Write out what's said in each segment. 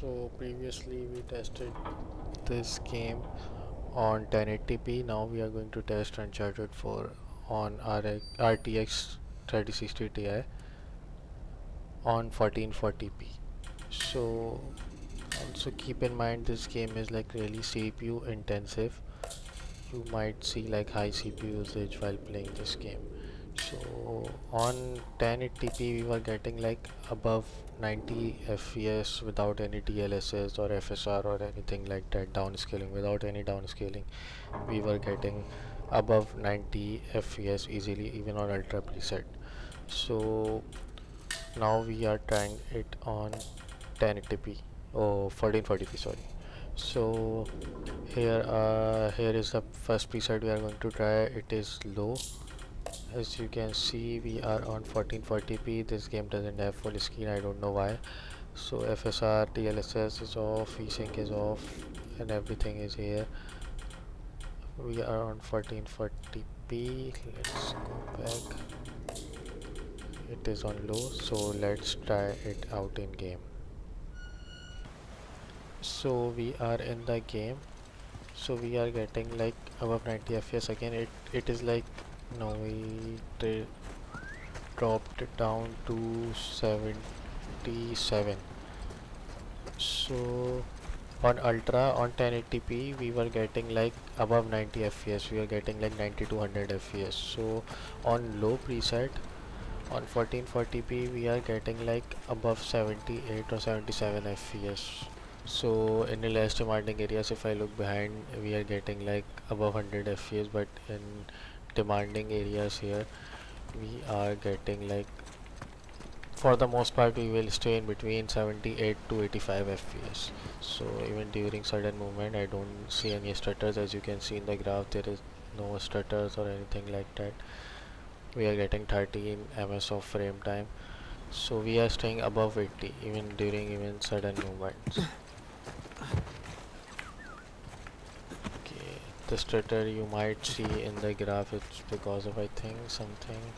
So previously we tested this game on 1080p. Now we are going to test Uncharted 4 on RTX 3060 Ti on 1440p. So also keep in mind this game is like really CPU intensive. You might see like high CPU usage while playing this game. So on 1080p we were getting like above 90 fps without any DLSS or FSR or anything like that, downscaling. Without any downscaling we were getting above 90 fps easily, even on ultra preset. So now we are trying it on 1080p, oh 1440p, sorry. So here is the first preset we are going to try. It is low. As you can see, we are on 1440p. This game doesn't have full screen, I don't know why. So FSR, DLSS is off, VSync is off, and everything is here. We are on 1440p. Let's go back. It is on low, so let's try it out in game. So we are in the game. So we are getting like above 90 fps again. It is like, no, we dropped it down to 77. So on ultra on 1080p we were getting like above 90 fps. We are getting like 90 to 100 fps. So on low preset on 1440p we are getting like above 78 or 77 fps. So in the less demanding areas, if I look behind, we are getting like above 100 fps, but in demanding areas here we are getting like, for the most part we will stay in between 78 to 85 fps. So even during sudden movement I don't see any stutters. As you can see in the graph, there is no stutters or anything like that. We are getting 13 ms of frame time, so we are staying above 80 even during even sudden movements. Okay, the stutter you might see in the graph, it's because of, I think, something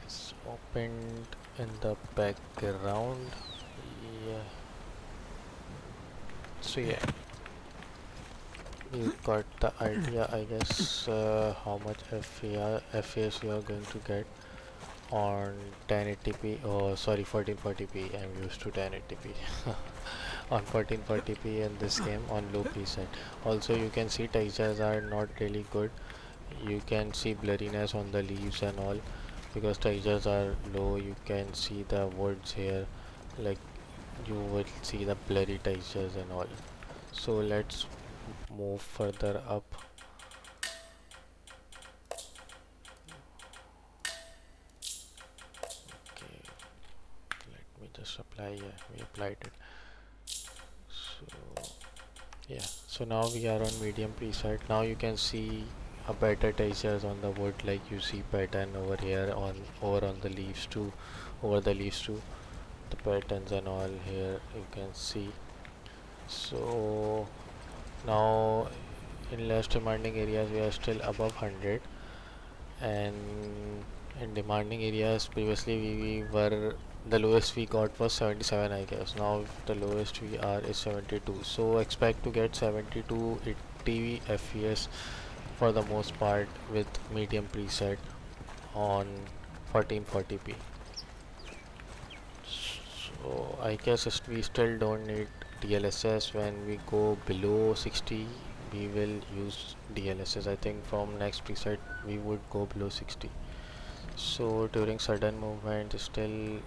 is opened in the background. Yeah, so yeah, you got the idea, I guess, how much FPS you are going to get on 1080p. Oh sorry, 1440p. I'm used to 1080p. On 1440p in this game on low preset. Also you can see textures are not really good. You can see blurriness on the leaves and all, because textures are low. You can see the woods here, like you will see the blurry textures and all. So let's move further up. Okay, let me just apply. Yeah, we applied it. So yeah, so now we are on medium preset. Now you can see a better textures on the wood, like you see pattern over here, on over on the leaves too, over the leaves too, the patterns and all here you can see. So now in less demanding areas we are still above 100, and in demanding areas previously we were, the lowest we got was 77, I guess. Now the lowest we are is 72, so expect to get 70 to 80 fps for the most part with medium preset on 1440p. So I guess we still don't need DLSS. When we go below 60 we will use DLSS. I think from next preset we would go below 60. So during sudden movement still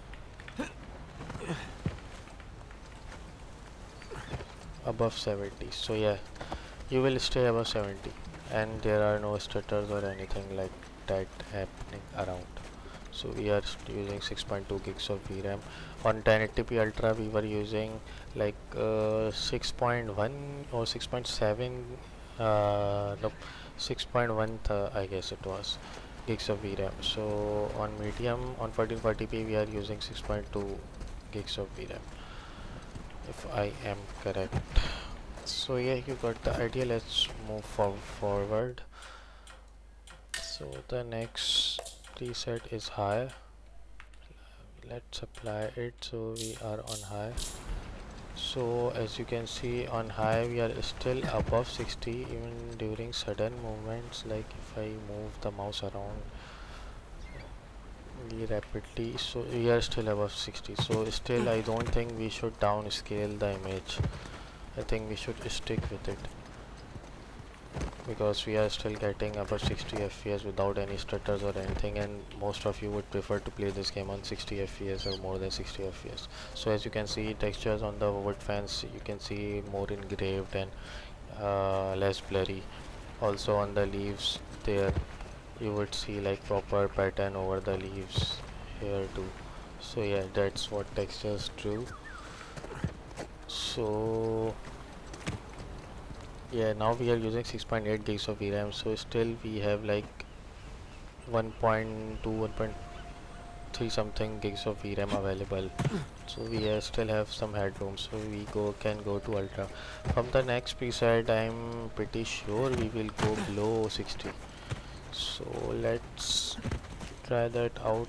above 70. So yeah, you will stay above 70, and there are no stutters or anything like that happening around. So we are using 6.2 gigs of VRAM. On 1080p Ultra we were using like 6.1 or 6.7, no, 6.1 I guess it was, gigs of VRAM. So on medium on 1440p we are using 6.2 gigs of VRAM, if I am correct. So yeah, you got the idea. Let's move forward. So the next preset is high. Let's apply it, so we are on high. So as you can see on high we are still above 60 even during sudden movements, like if I move the mouse around really rapidly, so we are still above 60. So still I don't think we should downscale the image. I think we should stick with it because we are still getting above 60 fps without any stutters or anything, and most of you would prefer to play this game on 60 fps or more than 60 fps. So as you can see, textures on the wood fence you can see more engraved and less blurry. Also on the leaves there you would see like proper pattern over the leaves here too. So yeah, that's what textures do. So yeah, now we are using 6.8 gigs of VRAM, so still we have like 1.2 1.3 something gigs of VRAM available. So we still have some headroom, so we can go to ultra. From the next preset I'm pretty sure we will go below 60. So let's try that out.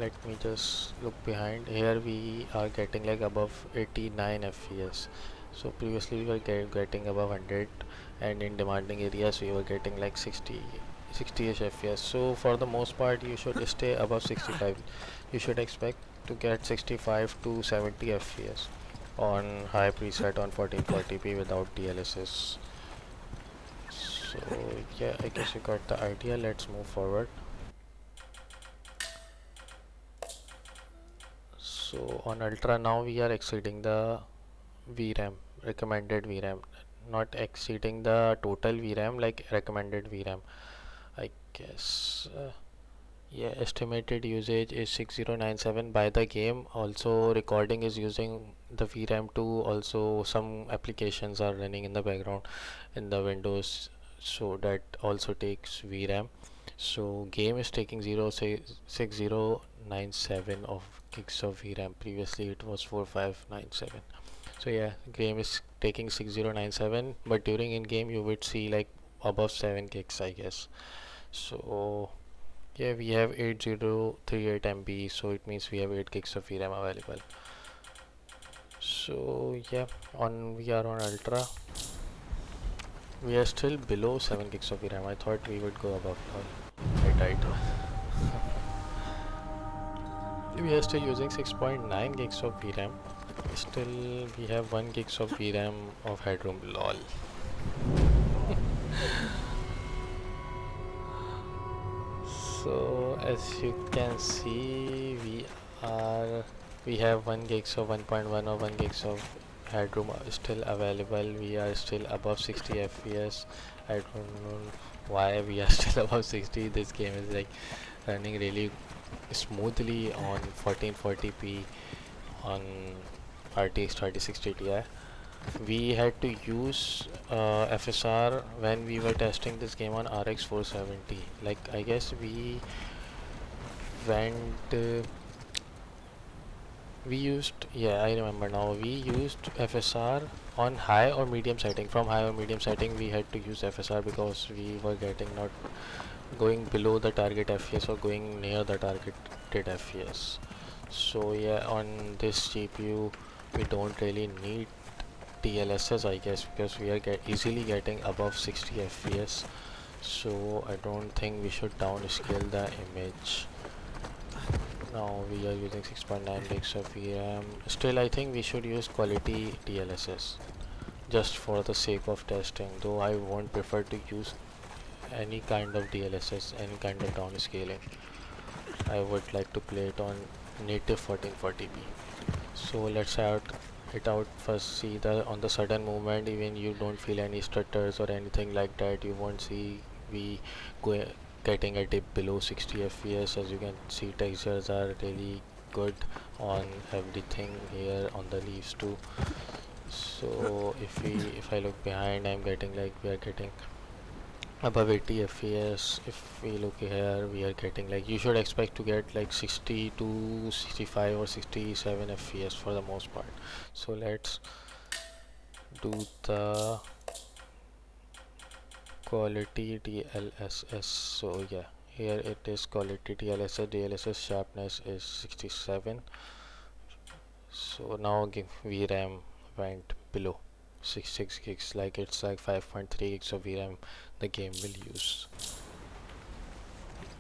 Let me just look behind. Here we are getting like above 89 fps. So previously we were getting above 100, and in demanding areas we were getting like 60ish fps. So for the most part you should stay above 65. You should expect to get 65 to 70 fps on high preset on 1440p without DLSS. So yeah, I guess you got the idea. Let's move forward. So on ultra now we are exceeding the VRAM, recommended VRAM, not exceeding the total VRAM, like recommended VRAM. I guess yeah, estimated usage is 6097 by the game. Also recording is using the VRAM too. Also some applications are running in the background in the Windows, so that also takes VRAM. So game is taking 6097 of gigs of VRAM. Previously it was 4597. So yeah, game is taking 6097, but during in game you would see like above 7 gigs I guess. So yeah, we have 8038 MB, so it means we have 8 gigs of VRAM available. So yeah, on we are on ultra. We are still below 7 gigs of VRAM. I thought we would go above. I died. We are still using 6.9 gigs of VRAM. Still we have 1 gigs of VRAM of headroom. Lol. So as you can see, are we have 1 gigs of 1.1 or 1 gigs of headroom still available. We are still above 60 fps. I don't know why we are still above 60. This game is like running really smoothly on 1440p on RTX 3060 Ti. We had to use FSR when we were testing this game on RX 470. Like I guess we went we used, yeah, I remember now, we used FSR on high or medium setting. From high or medium setting we had to use FSR because we were getting not going below the target FPS or going near the targeted FPS. So yeah, on this GPU we don't really need DLSS I guess, because we are easily getting above 60 FPS. So I don't think we should downscale the image. Now we are using 6.9 gigs of VRAM. Still I think we should use quality DLSS just for the sake of testing, though I won't prefer to use any kind of DLSS, any kind of downscaling. I would like to play it on native 1440p. So let's out it out first. See the on the sudden movement, even you don't feel any stutters or anything like that. You won't see we go getting a dip below 60 fps. As you can see, textures are really good on everything here, on the leaves too. So if I look behind, I'm getting like we are getting above 80 fps. If we look here, we are getting like, you should expect to get like 60 to 65 or 67 fps for the most part. So let's do the quality DLSS. So yeah, here it is quality DLSS sharpness is 67. So now give VRAM went below 6 gigs, like it's like 5.3 gigs of VRAM the game will use.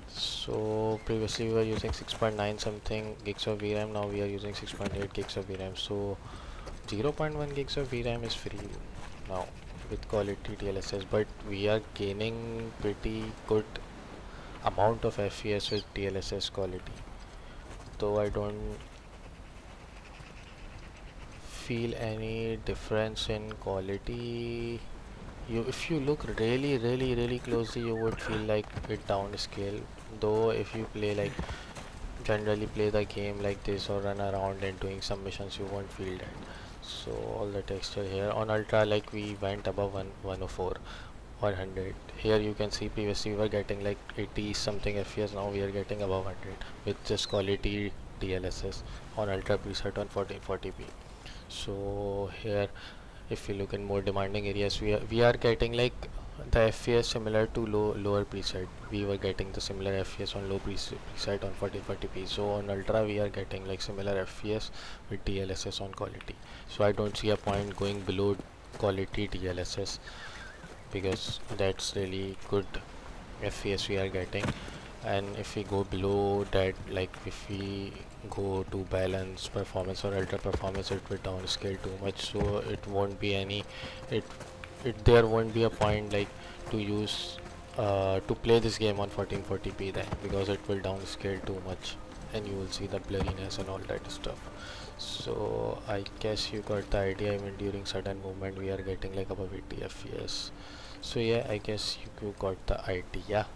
So previously we were using 6.9 something gigs of VRAM, now we are using 6.8 gigs of VRAM. So 0.1 gigs of VRAM is free now with quality DLSS, but we are gaining pretty good amount of FPS with DLSS quality, though I don't feel any difference in quality. If you look really closely, you would feel like it downscale, though if you play like generally play the game like this or run around and doing some missions, you won't feel that. So all the texture here on ultra, like we went above 104 100. Here you can see previously we were getting like 80 something FPS, now we are getting above 100 with just quality DLSS on ultra preset on 1440p. So here if we look in more demanding areas, we are getting like the FPS similar to lower preset. We were getting the similar FPS on low preset on 1440p. So on ultra we are getting like similar FPS with DLSS on quality. So I don't see a point going below quality DLSS, because that's really good FPS we are getting. And if we go below that, like if we go to balance performance or ultra performance, it will downscale too much, so it won't be any, it there won't be a point like to use to play this game on 1440p then, because it will downscale too much and you will see the blurriness and all that stuff. So I guess you got the idea. Even during sudden movement we are getting like above 80 fps. So yeah, I guess you got the idea.